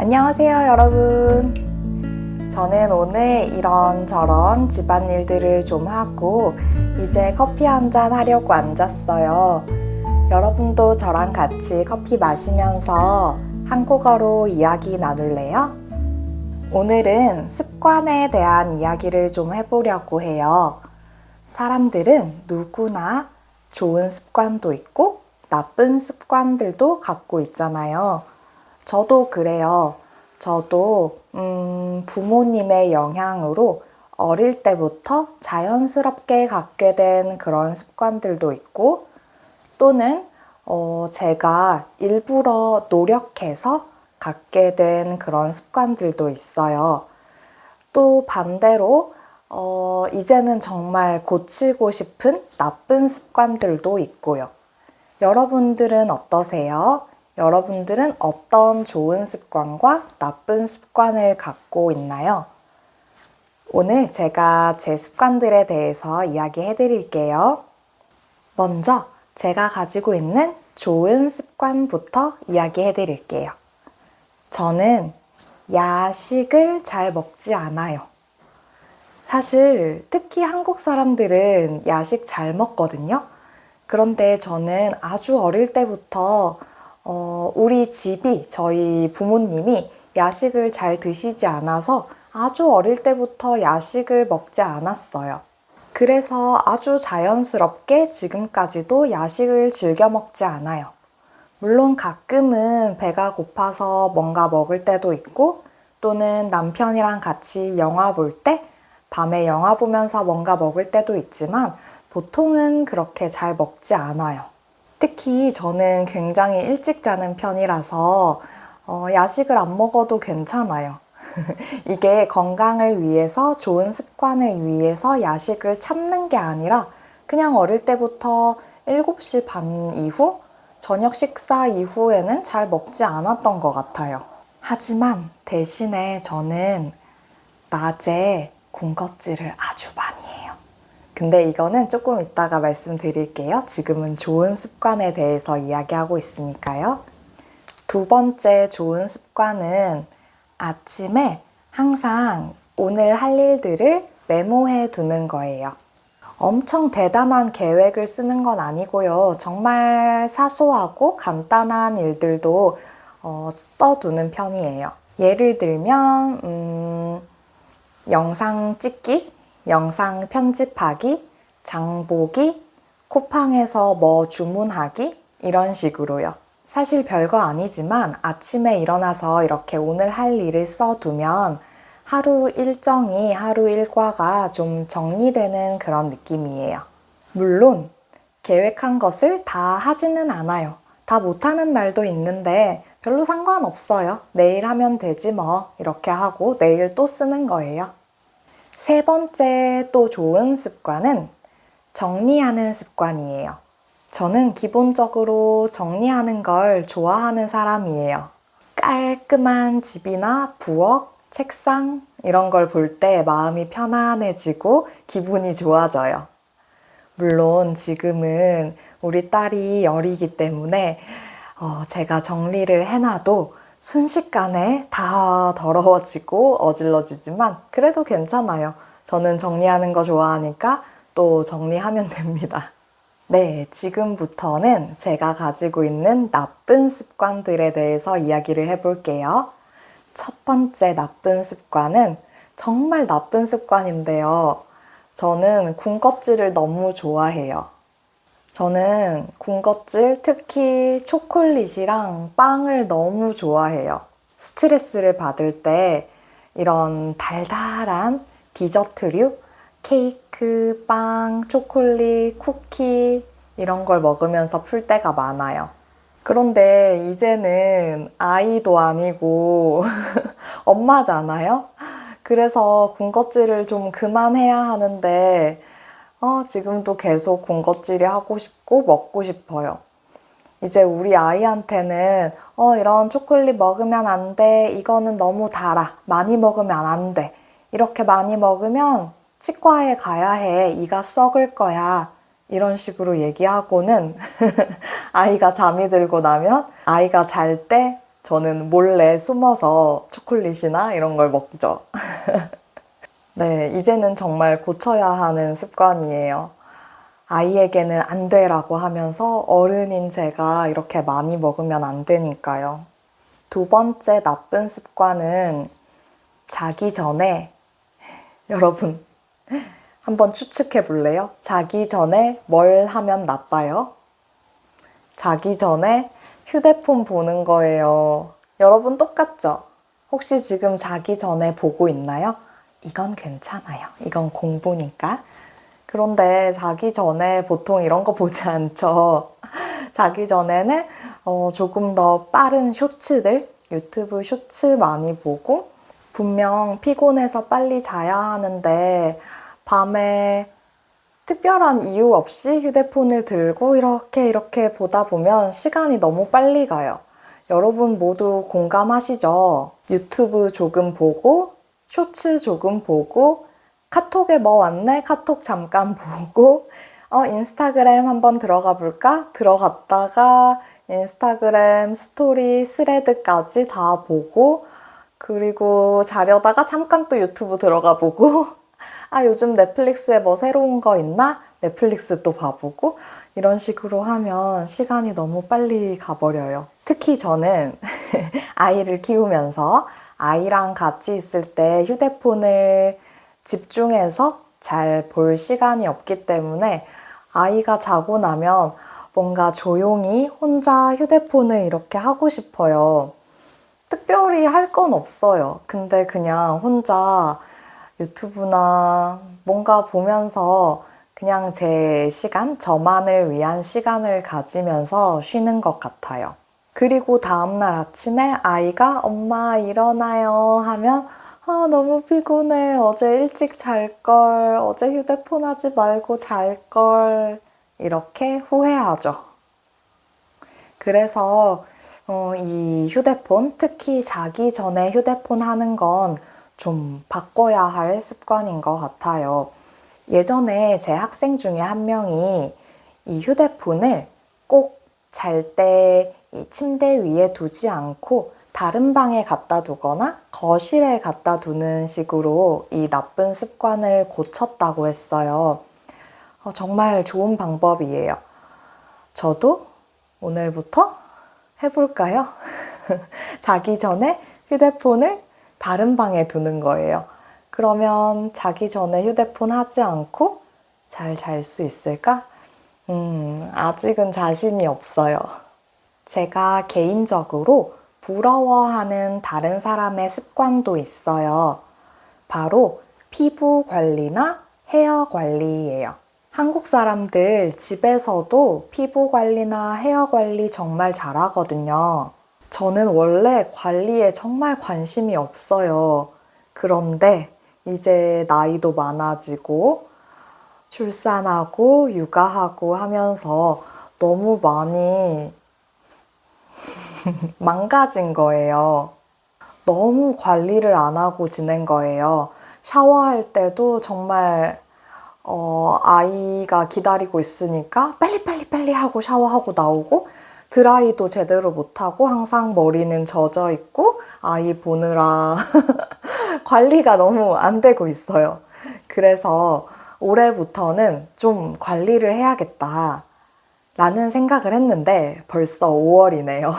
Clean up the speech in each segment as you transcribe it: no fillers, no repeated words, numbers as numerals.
안녕하세요, 여러분. 저는 오늘 이런저런 집안일들을 좀 하고 이제 커피 한잔 하려고 앉았어요. 여러분도 저랑 같이 커피 마시면서 한국어로 이야기 나눌래요? 오늘은 습관에 대한 이야기를 좀 해보려고 해요. 사람들은 누구나 좋은 습관도 있고 나쁜 습관들도 갖고 있잖아요. 저도 그래요. 저도 부모님의 영향으로 어릴 때부터 자연스럽게 갖게 된 그런 습관들도 있고 또는 제가 일부러 노력해서 갖게 된 그런 습관들도 있어요. 또 반대로 이제는 정말 고치고 싶은 나쁜 습관들도 있고요. 여러분들은 어떠세요? 여러분들은 어떤 좋은 습관과 나쁜 습관을 갖고 있나요? 오늘 제가 제 습관들에 대해서 이야기해 드릴게요. 먼저 제가 가지고 있는 좋은 습관부터 이야기해 드릴게요. 저는 야식을 잘 먹지 않아요. 사실 특히 한국 사람들은 야식 잘 먹거든요. 그런데 저는 아주 어릴 때부터 우리 집이, 저희 부모님이 야식을 잘 드시지 않아서 아주 어릴 때부터 야식을 먹지 않았어요. 그래서 아주 자연스럽게 지금까지도 야식을 즐겨 먹지 않아요. 물론 가끔은 배가 고파서 뭔가 먹을 때도 있고 또는 남편이랑 같이 영화 볼 때 밤에 영화 보면서 뭔가 먹을 때도 있지만 보통은 그렇게 잘 먹지 않아요. 특히 저는 굉장히 일찍 자는 편이라서 야식을 안 먹어도 괜찮아요. 이게 건강을 위해서 좋은 습관을 위해서 야식을 참는 게 아니라 그냥 어릴 때부터 7시 반 이후 저녁 식사 이후에는 잘 먹지 않았던 것 같아요. 하지만 대신에 저는 낮에 군것질을 아주 많이 해요. 근데 이거는 조금 이따가 말씀드릴게요. 지금은 좋은 습관에 대해서 이야기하고 있으니까요. 두 번째 좋은 습관은 아침에 항상 오늘 할 일들을 메모해 두는 거예요. 엄청 대단한 계획을 쓰는 건 아니고요. 정말 사소하고 간단한 일들도 써두는 편이에요. 예를 들면 영상 찍기, 영상 편집하기, 장보기, 쿠팡에서 뭐 주문하기 이런 식으로요. 사실 별거 아니지만 아침에 일어나서 이렇게 오늘 할 일을 써두면 하루 일정이, 하루 일과가 좀 정리되는 그런 느낌이에요. 물론 계획한 것을 다 하지는 않아요. 다 못하는 날도 있는데 별로 상관없어요. 내일 하면 되지 뭐 이렇게 하고 내일 또 쓰는 거예요. 세 번째 또 좋은 습관은 정리하는 습관이에요. 저는 기본적으로 정리하는 걸 좋아하는 사람이에요. 깔끔한 집이나 부엌, 책상 이런 걸 볼 때 마음이 편안해지고 기분이 좋아져요. 물론 지금은 우리 딸이 어리기 때문에 제가 정리를 해놔도 순식간에 다 더러워지고 어질러지지만 그래도 괜찮아요. 저는 정리하는 거 좋아하니까 또 정리하면 됩니다. 네, 지금부터는 제가 가지고 있는 나쁜 습관들에 대해서 이야기를 해볼게요. 첫 번째 나쁜 습관은 정말 나쁜 습관인데요. 저는 군것질을 너무 좋아해요. 저는 군것질, 특히 초콜릿이랑 빵을 너무 좋아해요. 스트레스를 받을 때 이런 달달한 디저트류, 케이크, 빵, 초콜릿, 쿠키 이런 걸 먹으면서 풀 때가 많아요. 그런데 이제는 아이도 아니고 엄마잖아요? 그래서 군것질을 좀 그만해야 하는데 지금도 계속 군것질이 하고 싶고 먹고 싶어요. 이제 우리 아이한테는 이런 초콜릿 먹으면 안 돼. 이거는 너무 달아. 많이 먹으면 안 돼. 이렇게 많이 먹으면 치과에 가야 해. 이가 썩을 거야. 이런 식으로 얘기하고는 아이가 잠이 들고 나면 아이가 잘 때 저는 몰래 숨어서 초콜릿이나 이런 걸 먹죠. 네, 이제는 정말 고쳐야 하는 습관이에요. 아이에게는 안 돼라고 하면서 어른인 제가 이렇게 많이 먹으면 안 되니까요. 두 번째 나쁜 습관은 자기 전에, 여러분 한번 추측해 볼래요? 자기 전에 뭘 하면 나빠요? 자기 전에 휴대폰 보는 거예요. 여러분 똑같죠? 혹시 지금 자기 전에 보고 있나요? 이건 괜찮아요. 이건 공부니까. 그런데 자기 전에 보통 이런 거 보지 않죠. 자기 전에는 조금 더 빠른 쇼츠들, 유튜브 쇼츠 많이 보고 분명 피곤해서 빨리 자야 하는데 밤에 특별한 이유 없이 휴대폰을 들고 이렇게 보다 보면 시간이 너무 빨리 가요. 여러분 모두 공감하시죠? 유튜브 조금 보고, 쇼츠 조금 보고, 카톡에 뭐 왔네? 카톡 잠깐 보고, 인스타그램 한번 들어가 볼까? 들어갔다가 인스타그램 스토리 스레드까지 다 보고, 그리고 자려다가 잠깐 또 유튜브 들어가 보고, 요즘 넷플릭스에 뭐 새로운 거 있나? 넷플릭스 또 봐보고 이런 식으로 하면 시간이 너무 빨리 가버려요. 특히 저는 아이를 키우면서 아이랑 같이 있을 때 휴대폰을 집중해서 잘 볼 시간이 없기 때문에 아이가 자고 나면 뭔가 조용히 혼자 휴대폰을 이렇게 하고 싶어요. 특별히 할 건 없어요. 근데 그냥 혼자 유튜브나 뭔가 보면서 그냥 제 시간, 저만을 위한 시간을 가지면서 쉬는 것 같아요. 그리고 다음날 아침에 아이가 엄마 일어나요 하면 너무 피곤해. 어제 일찍 잘걸. 어제 휴대폰 하지 말고 잘걸. 이렇게 후회하죠. 그래서 이 휴대폰, 특히 자기 전에 휴대폰 하는 건 좀 바꿔야 할 습관인 것 같아요. 예전에 제 학생 중에 한 명이 이 휴대폰을 꼭 잘 때 침대 위에 두지 않고 다른 방에 갖다 두거나 거실에 갖다 두는 식으로 이 나쁜 습관을 고쳤다고 했어요. 정말 좋은 방법이에요. 저도 오늘부터 해볼까요? 자기 전에 휴대폰을 다른 방에 두는 거예요. 그러면 자기 전에 휴대폰 하지 않고 잘 잘 수 있을까? 아직은 자신이 없어요. 제가 개인적으로 부러워하는 다른 사람의 습관도 있어요. 바로 피부 관리나 헤어 관리예요. 한국 사람들 집에서도 피부 관리나 헤어 관리 정말 잘하거든요. 저는 원래 관리에 정말 관심이 없어요. 그런데 이제 나이도 많아지고 출산하고 육아하고 하면서 너무 많이 망가진 거예요. 너무 관리를 안 하고 지낸 거예요. 샤워할 때도 정말 아이가 기다리고 있으니까 빨리 하고 샤워하고 나오고 드라이도 제대로 못하고 항상 머리는 젖어 있고 아이 보느라 관리가 너무 안 되고 있어요. 그래서 올해부터는 좀 관리를 해야겠다 라는 생각을 했는데 벌써 5월이네요.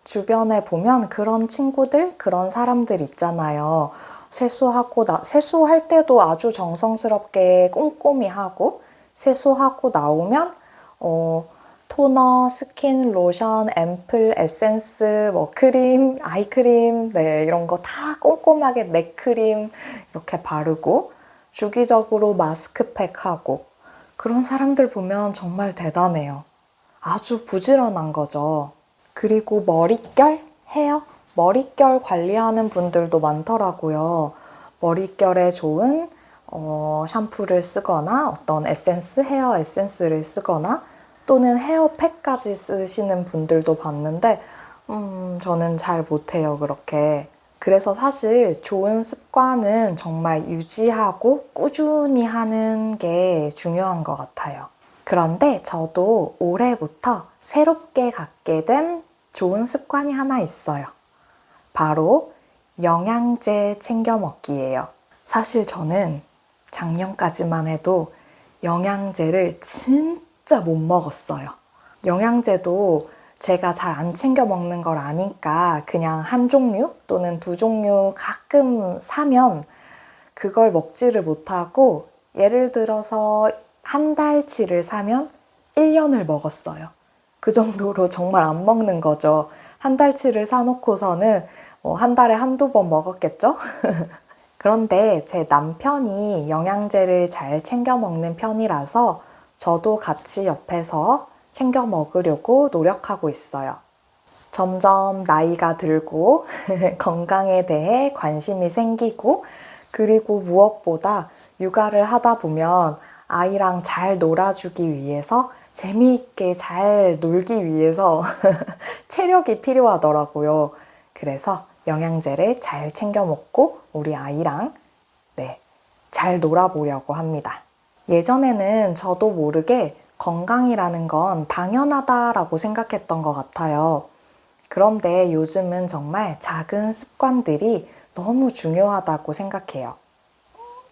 주변에 보면 그런 친구들, 그런 사람들 있잖아요. 세수할 때도 아주 정성스럽게 꼼꼼히 하고 세수하고 나오면 토너, 스킨, 로션, 앰플, 에센스, 뭐 크림, 아이크림, 네, 이런 거 다 꼼꼼하게 맥크림 이렇게 바르고 주기적으로 마스크팩하고 그런 사람들 보면 정말 대단해요. 아주 부지런한 거죠. 그리고 머릿결, 헤어, 머릿결 관리하는 분들도 많더라고요. 머릿결에 좋은 샴푸를 쓰거나 어떤 에센스, 헤어 에센스를 쓰거나 또는 헤어팩까지 쓰시는 분들도 봤는데 저는 잘 못해요, 그렇게. 그래서 사실 좋은 습관은 정말 유지하고 꾸준히 하는 게 중요한 것 같아요. 그런데 저도 올해부터 새롭게 갖게 된 좋은 습관이 하나 있어요. 바로 영양제 챙겨 먹기예요. 사실 저는 작년까지만 해도 영양제를 진짜 못 먹었어요. 영양제도 제가 잘 안 챙겨 먹는 걸 아니까 그냥 한 종류 또는 두 종류 가끔 사면 그걸 먹지를 못하고, 예를 들어서 한 달치를 사면 1년을 먹었어요. 그 정도로 정말 안 먹는 거죠. 한 달치를 사놓고서는 한 달에 한두 번 먹었겠죠? 그런데 제 남편이 영양제를 잘 챙겨 먹는 편이라서 저도 같이 옆에서 챙겨 먹으려고 노력하고 있어요. 점점 나이가 들고 건강에 대해 관심이 생기고, 그리고 무엇보다 육아를 하다 보면 아이랑 잘 놀아주기 위해서, 재미있게 잘 놀기 위해서 체력이 필요하더라고요. 그래서 영양제를 잘 챙겨 먹고 우리 아이랑 잘 놀아보려고 합니다. 예전에는 저도 모르게 건강이라는 건 당연하다라고 생각했던 것 같아요. 그런데 요즘은 정말 작은 습관들이 너무 중요하다고 생각해요.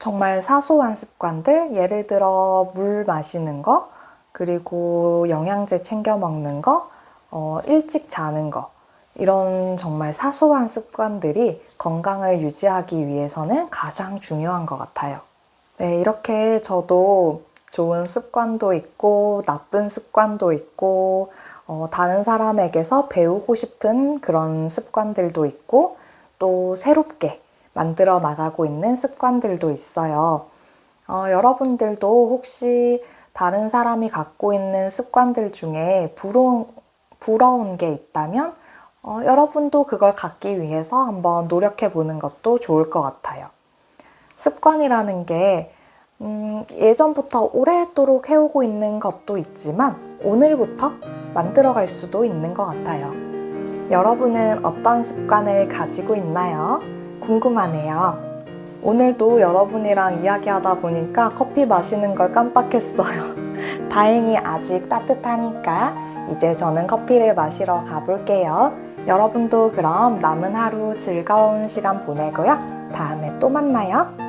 정말 사소한 습관들, 예를 들어 물 마시는 거, 그리고 영양제 챙겨 먹는 거, 일찍 자는 거, 이런 정말 사소한 습관들이 건강을 유지하기 위해서는 가장 중요한 것 같아요. 네, 이렇게 저도 좋은 습관도 있고 나쁜 습관도 있고 다른 사람에게서 배우고 싶은 그런 습관들도 있고, 또 새롭게 만들어 나가고 있는 습관들도 있어요. 여러분들도 혹시 다른 사람이 갖고 있는 습관들 중에 부러운 게 있다면 여러분도 그걸 갖기 위해서 한번 노력해 보는 것도 좋을 것 같아요. 습관이라는 게 예전부터 오랫도록 해오고 있는 것도 있지만 오늘부터 만들어갈 수도 있는 것 같아요. 여러분은 어떤 습관을 가지고 있나요? 궁금하네요. 오늘도 여러분이랑 이야기하다 보니까 커피 마시는 걸 깜빡했어요. 다행히 아직 따뜻하니까 이제 저는 커피를 마시러 가볼게요. 여러분도 그럼 남은 하루 즐거운 시간 보내고요. 다음에 또 만나요.